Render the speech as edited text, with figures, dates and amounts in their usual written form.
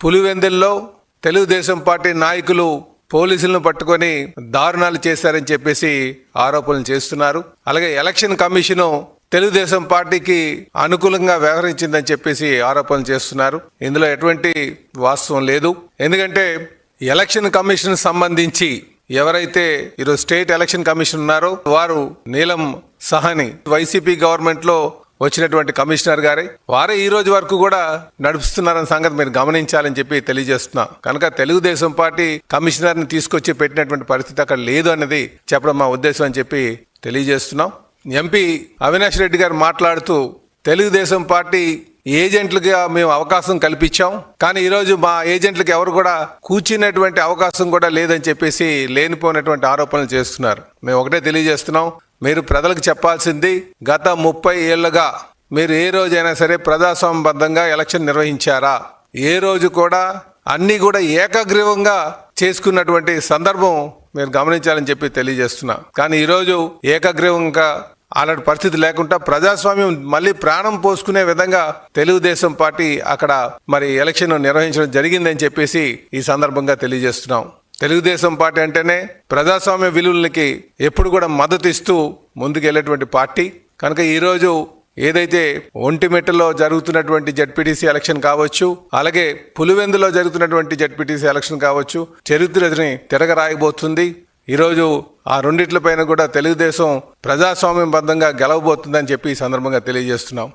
పులివెందుల్లో తెలుగుదేశం పార్టీ నాయకులు పోలీసులను పట్టుకొని దారుణాలు చేశారని చెప్పేసి ఆరోపణలు చేస్తున్నారు. అలాగే ఎలక్షన్ కమిషను తెలుగుదేశం పార్టీకి అనుకూలంగా వ్యవహరించిందని చెప్పేసి ఆరోపణలు చేస్తున్నారు. ఇందులో ఎటువంటి వాస్తవం లేదు. ఎందుకంటే ఎలక్షన్ కమిషన్ సంబంధించి ఎవరైతే ఈరోజు స్టేట్ ఎలక్షన్ కమిషన్ ఉన్నారో వారు నీలం సహాని వైసీపీ గవర్నమెంట్ లో వచ్చినటువంటి కమిషనర్ గారే, వారే ఈ రోజు వరకు కూడా నడుపుతున్నారన్న సంగతి మీరు గమనించాలని చెప్పి తెలియజేస్తున్నా. కనుక తెలుగుదేశం పార్టీ కమిషనర్ ని తీసుకొచ్చి పెట్టినటువంటి పరిస్థితి అక్కడ లేదు అన్నది చెప్పడం మా ఉద్దేశం అని చెప్పి తెలియజేస్తున్నాం. ఎంపీ అవినాష్ రెడ్డి గారు మాట్లాడుతూ తెలుగుదేశం పార్టీ ఏజెంట్లుగా మేము అవకాశం కల్పించాం, కానీ ఈరోజు మా ఏజెంట్లకు ఎవరు కూడా కూర్చునేటువంటి అవకాశం కూడా లేదని చెప్పేసి లేనిపోయినటువంటి ఆరోపణలు చేస్తున్నారు. మేము ఒకటే తెలియజేస్తున్నాం, మీరు ప్రజలకు చెప్పాల్సింది గత 30 ఏళ్లుగా మీరు ఏ రోజైనా సరే ప్రజాస్వామ్యబద్ధంగా ఎలక్షన్ నిర్వహించారా? ఏ రోజు కూడా అన్ని కూడా ఏకగ్రీవంగా చేసుకున్నటువంటి సందర్భం మీరు గమనించాలని చెప్పి తెలియజేస్తున్నా. కానీ ఈరోజు ఏకగ్రీవంగా అలాంటి పరిస్థితి లేకుండా ప్రజాస్వామ్యం మళ్ళీ ప్రాణం పోసుకునే విధంగా తెలుగుదేశం పార్టీ అక్కడ మరి ఎలక్షన్ నిర్వహించడం జరిగిందని చెప్పేసి ఈ సందర్భంగా తెలియజేస్తున్నాం. తెలుగుదేశం పార్టీ అంటేనే ప్రజాస్వామ్య విలువలకి ఎప్పుడు కూడా మద్దతు ఇస్తూ ముందుకెళ్లేటువంటి పార్టీ. కనుక ఈరోజు ఏదైతే ఒంటిమిట్టలో జరుగుతున్నటువంటి జడ్పీటీసీ ఎలక్షన్ కావచ్చు, అలాగే పులివెందులో జరుగుతున్నటువంటి జడ్పీటీసీ ఎలక్షన్ కావచ్చు, చరిత్రని తిరగరాయబోతుంది. ఈరోజు ఆ రెండిట్లపైన కూడా తెలుగుదేశం ప్రజాస్వామ్యబద్ధంగా గెలవబోతుందని చెప్పి ఈ సందర్భంగా తెలియజేస్తున్నాం.